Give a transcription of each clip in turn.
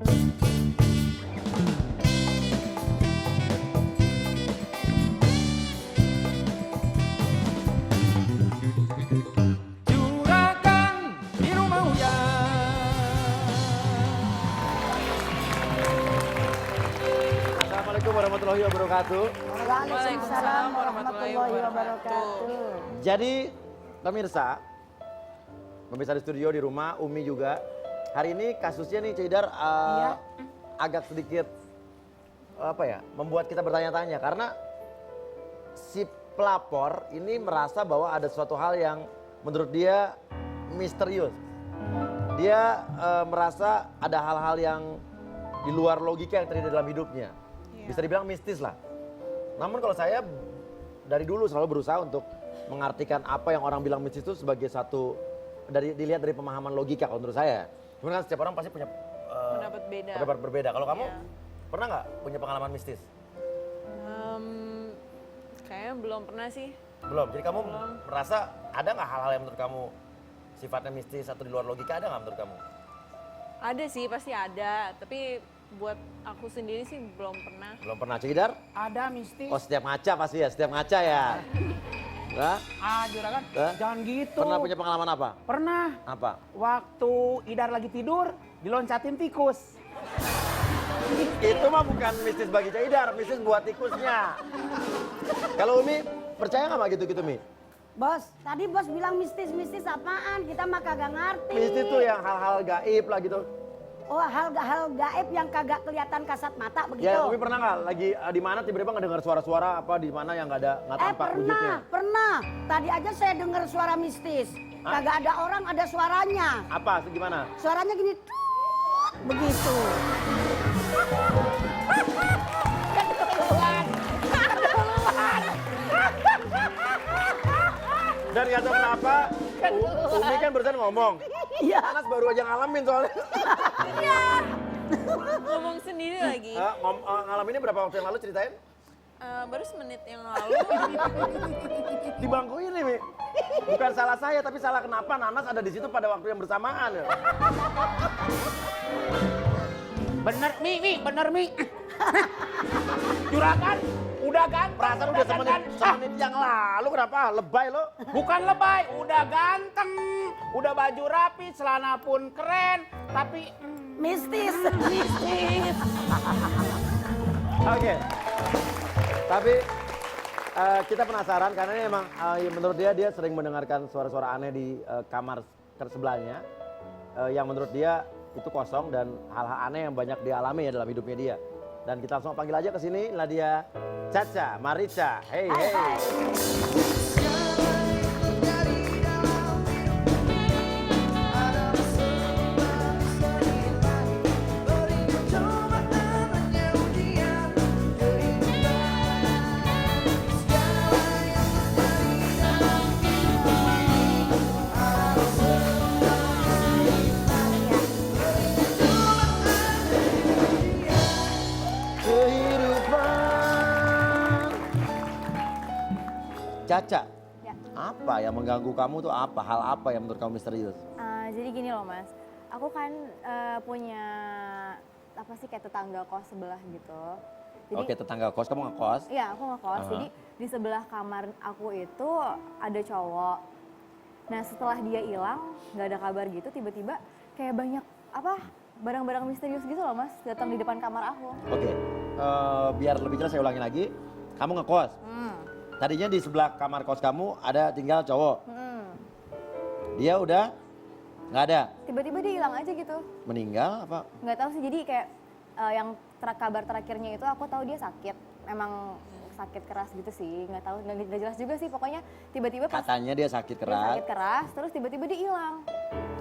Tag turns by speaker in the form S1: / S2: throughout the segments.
S1: Juragan di rumah hujan.
S2: Assalamualaikum warahmatullahi wabarakatuh.
S3: Waalaikumsalam warahmatullahi wabarakatuh.
S2: Jadi pemirsa di studio di rumah, Umi juga. Hari ini kasusnya nih Ceidar agak sedikit membuat kita bertanya-tanya karena si pelapor ini merasa bahwa ada suatu hal yang menurut dia misterius. Dia merasa ada hal-hal yang di luar logika yang terjadi dalam hidupnya. Bisa dibilang mistis lah. Namun kalau saya dari dulu selalu berusaha untuk mengartikan apa yang orang bilang mistis itu sebagai satu dilihat dari pemahaman logika kalau menurut saya. Cuman kan setiap orang pasti punya pendapat berbeda. Kalau kamu pernah nggak punya pengalaman mistis?
S3: Kayaknya belum pernah sih.
S2: Belum. Jadi kamu merasa ada nggak hal-hal yang menurut kamu sifatnya mistis atau di luar logika, ada nggak menurut kamu?
S3: Ada sih, pasti ada. Tapi buat aku sendiri sih belum pernah.
S2: Belum pernah. Ceidar?
S1: Ada mistis.
S2: Oh setiap ngaca pasti ya, setiap ngaca ya. Hah?
S1: Juragan, jangan gitu.
S2: Pernah punya pengalaman apa?
S1: Pernah.
S2: Apa?
S1: Waktu Idar lagi tidur, diloncatin tikus.
S2: Itu mah bukan mistis bagi Ceidar, mistis buat tikusnya. Kalau Umi percaya nggak sama gitu-gitu Mi?
S4: Bos, tadi bos bilang mistis-mistis apaan? Kita mah kagak ngerti.
S2: Mistis tuh yang hal-hal gaib lah gitu.
S4: Oh, hal gaib yang kagak kelihatan kasat mata begitu.
S2: Ya Umi pernah nggak lagi di mana tiba-tiba ngedengar suara-suara apa di mana yang nggak tampak wujudnya?
S4: Pernah. Tadi aja saya dengar suara mistis. Kagak ada orang, ada suaranya.
S2: Apa? Gimana?
S4: Suaranya gini, tut, begitu.
S2: Dan nggak tahu kenapa, Umi kan barusan ngomong.
S4: Iya.
S2: Anas baru aja ngalamin soalnya.
S3: Ngomong sendiri lagi.
S2: Ngalaminnya berapa waktu yang lalu ceritain?
S3: Baru semenit yang lalu.
S2: Di bangku ini, Mi. Bukan salah saya, tapi salah kenapa Nanas ada di situ pada waktu yang bersamaan. Ya.
S1: Bener Mi. Juragan, udah ganteng.
S2: Perasaan udah semenit yang lalu, kenapa? Lebay lo.
S1: Bukan lebay, udah ganteng. Udah baju rapi, celana pun keren. Tapi
S4: Mistis.
S2: Oke. Tapi kita penasaran karena ini emang menurut dia sering mendengarkan suara-suara aneh di kamar sebelahnya. Yang menurut dia itu kosong dan hal-hal aneh yang banyak dialami ya dalam hidupnya dia. Dan kita langsung panggil aja ke sini, inilah dia Caca Marica. Hey. Caca,
S5: Ya.
S2: apa yang mengganggu kamu tuh apa? Hal apa yang menurut kamu misterius?
S5: Jadi gini loh Mas, aku kan punya apa sih kayak tetangga kos sebelah gitu. Jadi,
S2: Oke, tetangga kos, kamu ngekos?
S5: Iya aku ngekos, jadi di sebelah kamar aku itu ada cowok. Nah setelah dia hilang, nggak ada kabar gitu, tiba-tiba kayak banyak barang-barang misterius gitu loh Mas, datang di depan kamar aku.
S2: Oke, biar lebih jelas saya ulangi lagi. Kamu ngekos. Tadinya di sebelah kamar kos kamu ada tinggal cowok. Dia udah nggak ada.
S5: Tiba-tiba dia hilang aja gitu.
S2: Meninggal apa?
S5: Nggak tahu sih, jadi kayak yang kabar terakhirnya itu aku tahu dia sakit. Emang sakit keras gitu sih, nggak tahu, nggak jelas juga sih. Pokoknya tiba-tiba pas
S2: Katanya dia sakit
S5: dia
S2: keras.
S5: sakit keras, terus tiba-tiba dia hilang.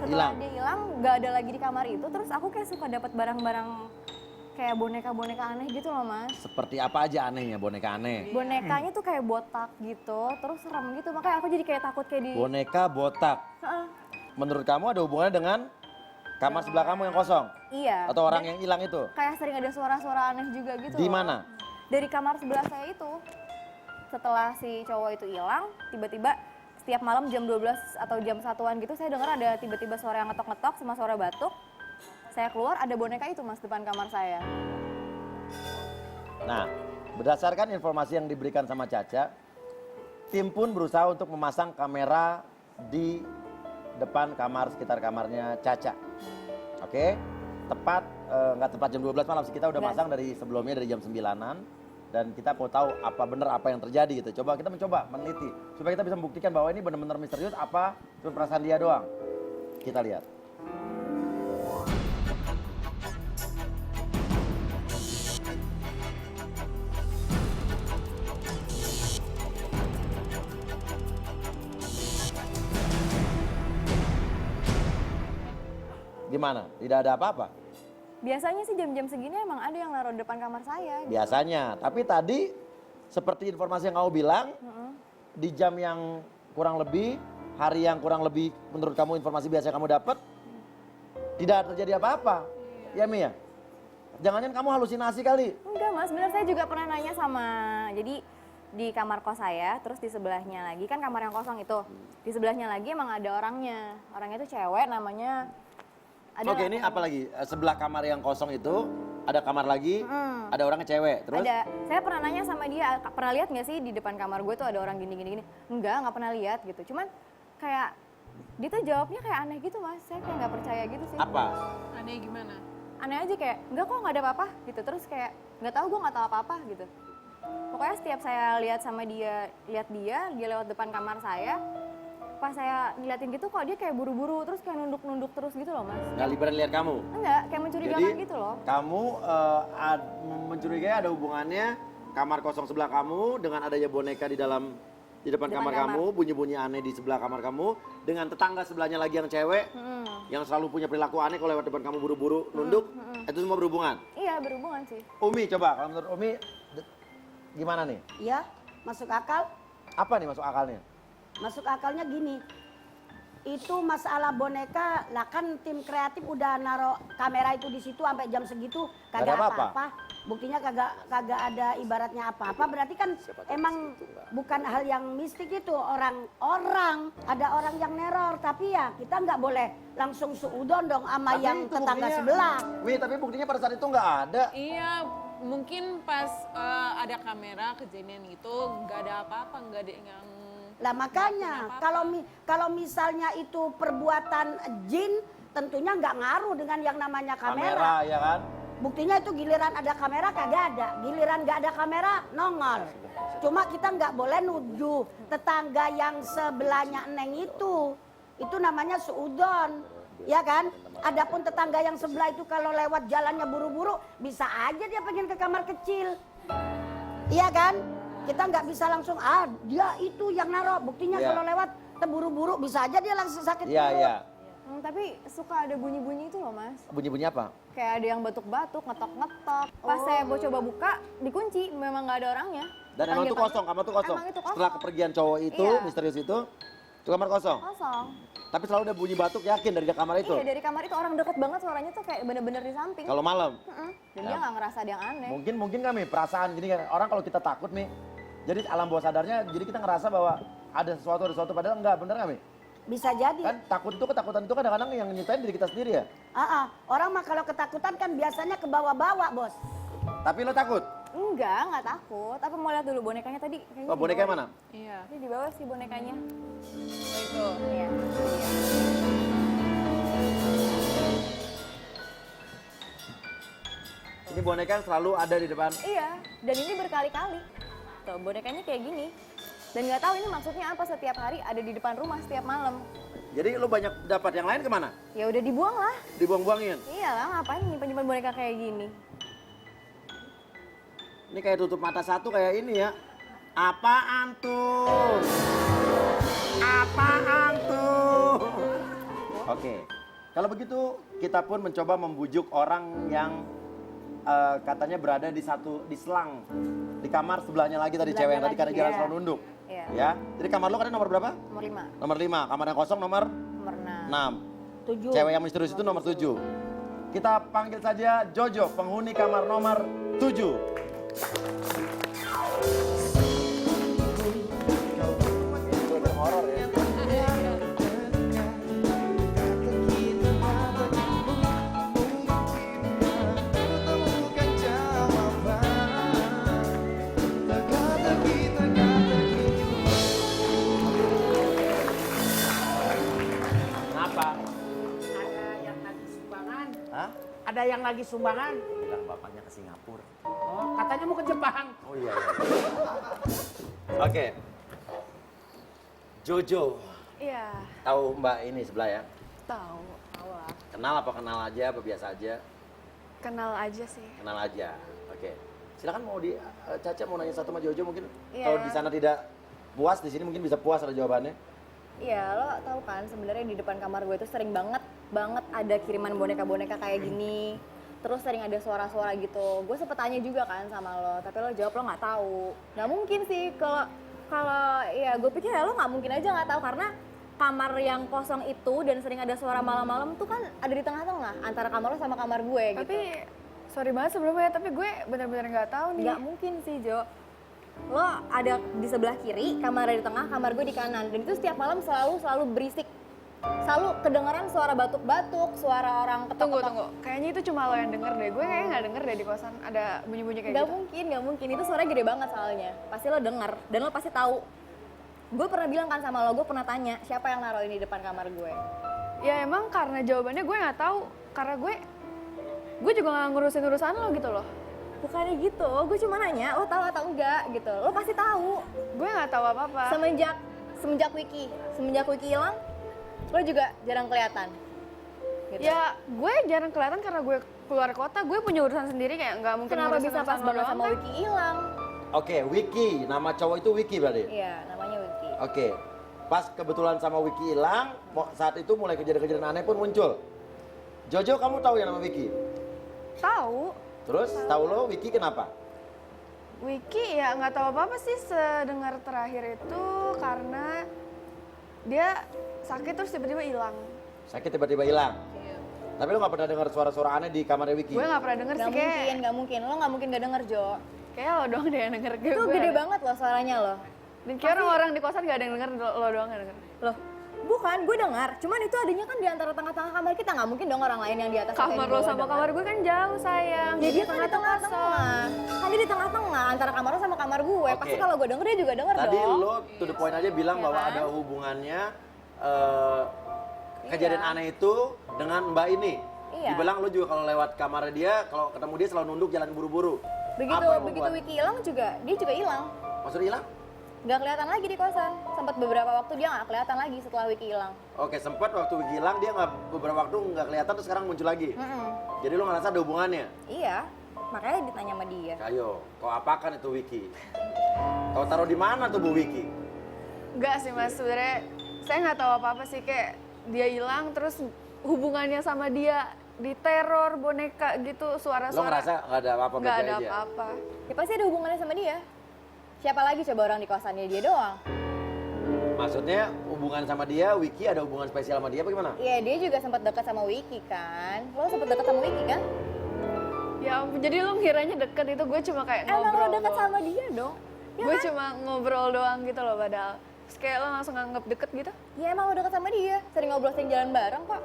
S5: Setelah dia hilang, nggak ada lagi di kamar itu. Terus aku kayak suka dapat barang-barang kayak boneka-boneka aneh gitu loh Mas.
S2: Seperti apa aja anehnya boneka aneh?
S5: Bonekanya tuh kayak botak gitu, terus serem gitu. Makanya aku jadi kayak takut kayak di...
S2: Boneka botak.
S5: Heeh.
S2: Menurut kamu ada hubungannya dengan kamar sebelah kamu yang kosong?
S5: Iya.
S2: Atau orang yang hilang itu?
S5: Kayak sering ada suara-suara aneh juga gitu.
S2: Di
S5: loh.
S2: mana?
S5: Dari kamar sebelah saya itu. Setelah si cowok itu hilang, tiba-tiba setiap malam jam 12 atau jam 1-an gitu saya dengar ada tiba-tiba suara yang ngetok-ngetok sama suara batuk. saya keluar ada boneka itu Mas depan kamar saya.
S2: Nah, berdasarkan informasi yang diberikan sama Caca, tim pun berusaha untuk memasang kamera di depan kamar, sekitar kamarnya Caca. Oke, tepat, nggak tepat jam 12 malam sih, kita udah masang dari sebelumnya, dari jam 9-an. Dan kita mau tahu apa benar apa yang terjadi gitu. Coba kita mencoba meneliti, supaya kita bisa membuktikan bahwa ini benar-benar misterius apa cuma perasaan dia doang. Kita lihat. Gimana? Tidak ada apa-apa?
S5: Biasanya sih jam-jam segini emang ada yang naruh depan kamar saya. Gitu.
S2: Biasanya. Tapi tadi seperti informasi yang kamu bilang, di jam yang kurang lebih, hari yang kurang lebih menurut kamu informasi biasa yang kamu dapat, tidak terjadi apa-apa. Ya Mi ya? Jangan-jangan kamu halusinasi kali.
S5: Enggak Mas, benar saya juga pernah nanya sama, jadi di kamar kos saya, terus di sebelahnya lagi, kan kamar yang kosong itu. Di sebelahnya lagi emang ada orangnya. Orangnya itu cewek namanya.
S2: Oke, ini apa lagi? Sebelah kamar yang kosong itu ada kamar lagi, ada orangnya cewek. Terus?
S5: Ada. Saya pernah nanya sama dia, pernah lihat nggak sih di depan kamar gue tuh ada orang gini. Nggak pernah lihat gitu. Cuman kayak dia tuh jawabnya kayak aneh gitu Mas. Saya kayak nggak percaya gitu sih.
S2: Apa?
S3: Aneh gimana?
S5: Aneh aja kayak nggak kok nggak ada apa-apa gitu. Terus kayak nggak tahu, gue nggak tahu apa-apa gitu. Pokoknya setiap saya lihat sama dia, dia lewat depan kamar saya. Pas saya ngeliatin gitu kok dia kayak buru-buru terus kayak nunduk-nunduk terus gitu loh Mas.
S2: Nggak liburan lihat kamu?
S5: Enggak, kayak mencurigakan
S2: Jadi,
S5: gitu loh.
S2: Kamu mencurigai ada hubungannya kamar kosong sebelah kamu dengan adanya boneka di depan kamar kamu, bunyi-bunyi aneh di sebelah kamar kamu, dengan tetangga sebelahnya lagi yang cewek, yang selalu punya perilaku aneh kalau lewat depan kamu buru-buru nunduk, itu semua berhubungan.
S5: Iya berhubungan sih.
S2: Umi coba, kalau menurut Umi gimana nih?
S4: Iya, masuk akal.
S2: Apa nih masuk akalnya?
S4: Masuk akalnya gini, itu masalah boneka, lah kan tim kreatif udah naruh kamera itu di situ sampai jam segitu
S2: Gak ada
S4: kagak
S2: apa-apa.
S4: apa-apa. Buktinya kagak ada ibaratnya apa-apa. Berarti kan emang bukan hal yang mistik itu, orang ada orang yang neror. Tapi ya kita nggak boleh langsung suudon dong sama
S2: Tapi
S4: yang
S2: itu
S4: tetangga
S2: buktinya-
S4: sebelah.
S2: Umi, tapi buktinya pada saat itu nggak ada.
S3: Iya, mungkin pas ada kamera kejadian itu nggak ada apa-apa, nggak ada yang
S4: Lah makanya kalau misalnya itu perbuatan jin, tentunya nggak ngaruh dengan yang namanya kamera.
S2: Ya kan?
S4: Buktinya itu giliran ada kamera kagak ada, giliran nggak ada kamera nongol. Cuma kita nggak boleh nuduh tetangga yang sebelahnya Neng itu namanya suudon, ya kan? Adapun tetangga yang sebelah itu kalau lewat jalannya buru-buru, bisa aja dia pengen ke kamar kecil, iya kan? Kita nggak bisa langsung dia itu yang naruh. Buktinya
S2: Iya.
S4: kalau lewat terburu-buru bisa aja dia langsung sakit
S2: Iya,
S4: perut.
S2: iya.
S5: Tapi suka ada bunyi-bunyi itu loh Mas.
S2: Bunyi-bunyi apa?
S5: Kayak ada yang batuk-batuk, ngetok-ngetok. Pas saya mau coba buka, dikunci, memang nggak ada orangnya.
S2: Dan emang itu kosong, kamar itu kosong.
S5: Emang itu kosong.
S2: Setelah kepergian cowok itu,
S5: Iya.
S2: misterius itu kamar kosong.
S5: Kosong.
S2: Tapi selalu ada bunyi batuk, yakin dari kamar itu?
S5: Iya dari kamar itu orang deket banget suaranya tuh kayak bener-bener di samping.
S2: Kalau malam?
S5: Dan dia nggak ngerasa ada yang aneh.
S2: Mungkin kami perasaan gini kan, orang kalau kita takut nih, jadi alam bawah sadarnya, jadi kita ngerasa bahwa ada sesuatu, padahal enggak, bener nggak Mi?
S4: Bisa jadi.
S2: Kan ketakutan itu kadang-kadang yang nyiptain diri kita sendiri ya.
S4: Orang mah kalau ketakutan kan biasanya ke bawah-bawah, Bos.
S2: Tapi lo takut?
S5: Nggak takut. Apa mau lihat dulu bonekanya tadi? Kayaknya
S2: Oh,
S5: di
S2: boneka
S5: bawah.
S2: mana?
S3: iya
S5: Ini di bawah sih bonekanya.
S3: itu.
S5: Iya.
S2: Ini boneka yang selalu ada di depan.
S5: Iya, dan ini berkali-kali. Tuh, bonekanya kayak gini. Dan nggak tahu ini maksudnya apa setiap hari ada di depan rumah setiap malam.
S2: Jadi lo banyak dapat yang lain kemana?
S5: Ya udah dibuang lah.
S2: Dibuang-buangin.
S5: Iyalah, ngapain nyimpan-nyimpan boneka kayak gini?
S2: Ini kayak tutup mata satu kayak ini ya. Apaan tuh? Apaan tuh? Oke, kalau begitu kita pun mencoba membujuk orang yang katanya berada di selang di kamar sebelahnya lagi tadi,
S5: Sebelahnya
S2: cewek yang tadi
S5: lagi,
S2: karena jalan
S5: iya.
S2: selalu nunduk.
S5: Iya.
S2: Ya, jadi kamar lo kan nomor berapa?
S5: Nomor 5.
S2: Nomor 5. Kamar yang kosong nomor
S5: Nomor 6.
S2: 6.
S4: 7.
S2: Cewek yang misterius itu nomor 7. Kita panggil saja Jojo, penghuni kamar nomor 7.
S1: Ada yang lagi sumbangan?
S2: Bilang bapaknya ke Singapura.
S1: Oh, katanya mau ke Jepang.
S2: Oh iya. Oke. Jojo.
S3: Iya,
S2: Tahu Mbak ini sebelah ya?
S3: tahu. Tahu lah.
S2: Kenal apa kenal aja apa biasa aja?
S3: Kenal aja sih.
S2: Kenal aja. Oke. Silakan mau Caca mau nanya satu sama Jojo mungkin.
S5: Iya.
S2: Kalau di sana tidak puas, di sini mungkin bisa puas ada jawabannya.
S5: Iya, lo tahu kan sebenarnya di depan kamar gue itu sering banget ada kiriman boneka-boneka kayak gini. Terus sering ada suara-suara gitu. Gue sempet tanya juga kan sama lo, tapi lo jawab lo nggak tahu. Nggak mungkin sih kalau ya gue pikir ya lo nggak mungkin aja nggak tahu karena kamar yang kosong itu dan sering ada suara malam-malam tuh kan ada di tengah-tengah antara kamar lo sama kamar gue gitu.
S3: Tapi sorry banget sebelumnya, tapi gue bener-bener nggak tahu nih.
S5: Nggak mungkin sih Jo. Lo ada di sebelah kiri, kamar ada di tengah, kamar gue di kanan. Dan itu setiap malam selalu berisik. Selalu kedengeran suara batuk-batuk, suara orang ketok-ketok.
S3: Tunggu. Kayaknya itu cuma lo yang denger deh. Gue kayaknya nggak denger deh di kosan ada bunyi-bunyi kayak
S5: Nggak
S3: gitu.
S5: mungkin. Itu suaranya gede banget soalnya. Pasti lo denger dan lo pasti tahu. Gue pernah bilang kan sama lo, gue pernah tanya siapa yang naruh ini di depan kamar gue.
S3: Ya emang karena jawabannya gue nggak tahu. Karena gue juga nggak ngurusin urusan lo gitu loh.
S5: Bukannya gitu, gue cuma nanya lo tahu atau enggak gitu. Lo pasti tahu.
S3: Gue nggak tahu apa-apa.
S5: Semenjak Wiki hilang, lo juga jarang kelihatan. Gitu.
S3: Ya gue jarang kelihatan karena gue keluar kota. Gue punya urusan sendiri kayak nggak mungkin.
S5: Kenapa
S3: ngurusin
S5: bisa
S3: urusan
S5: pas
S3: lo
S5: banget
S3: doang
S5: sama
S3: kan?
S5: Wiki hilang?
S2: Oke, Wiki. Nama cowok itu Wiki berarti?
S5: Iya, namanya Wiki.
S2: Oke. Pas kebetulan sama Wiki hilang, saat itu mulai kejadian-kejadian aneh pun muncul. Jojo, kamu tahu ya nama Wiki?
S3: Tahu.
S2: Terus tahu lo Wiki kenapa?
S3: Wiki ya nggak tahu apa-apa sih sedengar terakhir itu karena dia sakit terus tiba-tiba hilang.
S2: Sakit tiba-tiba hilang. Tapi lo nggak pernah dengar suara-suara aneh di kamarnya Wiki?
S3: Gue nggak pernah denger sih kayak.
S5: Nggak mungkin. Lo nggak mungkin gak denger, Jo.
S3: Kayak lo doang deh yang denger.
S5: Itu
S3: gue
S5: gede
S3: ada.
S5: banget loh suaranya lo.
S3: Dan kayak orang-orang di kosan gak ada yang denger, lo doang yang denger.
S5: Loh, bukan, gue dengar. Cuman itu adanya kan di antara tengah-tengah kamar kita. Nggak mungkin dong orang lain yang di atas. atau yang
S3: Kamar
S5: di
S3: lo
S5: bawah
S3: sama
S5: dengar.
S3: kamar gue kan jauh sayang.
S5: Ya dia kan di
S3: tengah-tengah
S5: tengah-tengah. Kan dia di tengah-tengah antara kamar lo sama kamar gue.
S2: Oke.
S5: Pasti kalau gue denger dia juga denger
S2: Tadi
S5: dong.
S2: lo to the point aja bilang
S5: Ya
S2: bahwa
S5: kan?
S2: ada hubungannya kejadian aneh itu dengan Mbak ini.
S5: Iya.
S2: Dibilang lo juga kalau lewat kamarnya dia, kalau ketemu dia selalu nunduk jalan buru-buru.
S5: Begitu
S2: Apa yang
S5: begitu
S2: membuat-
S5: Wiki hilang juga, dia juga hilang.
S2: Maksudnya hilang?
S5: Nggak kelihatan lagi di kosan. Sempat beberapa waktu dia nggak kelihatan lagi setelah Wiki hilang.
S2: Oke, sempat waktu Wiki hilang dia nggak beberapa waktu nggak kelihatan terus sekarang muncul lagi. Jadi lo ngerasa ada hubungannya?
S5: Iya, makanya ditanya sama dia.
S2: Ayo, kau apakan itu Wiki? Kau taruh di mana tuh Bu Wiki?
S3: Enggak sih mas, sebenarnya saya nggak tahu apa-apa sih kayak dia hilang terus hubungannya sama dia diteror boneka gitu
S2: Lo
S3: suara-suara.
S2: ngerasa nggak ada apa-apa
S3: nggak
S2: baik
S3: ada
S2: aja?
S3: apa-apa.
S5: Ya pasti ada hubungannya sama dia. Siapa lagi coba orang di kosannya dia doang?
S2: Maksudnya hubungan sama dia, Wiki ada hubungan spesial sama dia apa gimana?
S5: Iya, dia juga sempat dekat sama Wiki kan. Lo sempat dekat sama Wiki kan?
S3: Ya ampun, jadi lo ngiranya deket itu gue cuma kayak
S5: Emang
S3: ngobrol
S5: lo dekat
S3: doang.
S5: sama dia dong? Ya
S3: Gue
S5: kan?
S3: cuma ngobrol doang gitu loh padahal. Terus kayak lo langsung nganggep deket gitu.
S5: Ya emang lo dekat sama dia. Sering ngobrol, sering jalan bareng kok.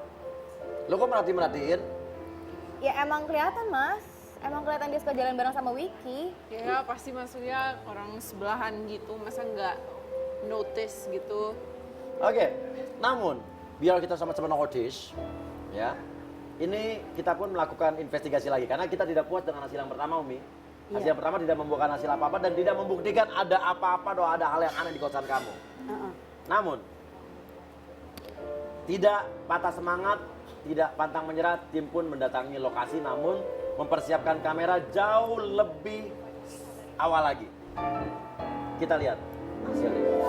S2: Lo kok merhatiin?
S5: Ya emang kelihatan mas. Emang kelihatan dia suka jalan bareng sama Wiki.
S6: Ya pasti maksudnya orang sebelahan gitu, masa nggak notice gitu.
S2: Oke, namun biar kita sama-sama notice, ya, ini kita pun melakukan investigasi lagi karena kita tidak puas dengan hasil yang pertama, Umi. Hasil yang pertama tidak membuahkan hasil apa-apa dan tidak membuktikan ada apa-apa atau ada hal yang aneh di kosan kamu. Namun, tidak patah semangat, tidak pantang menyerah, tim pun mendatangi lokasi namun mempersiapkan kamera jauh lebih awal lagi. Kita lihat hasilnya.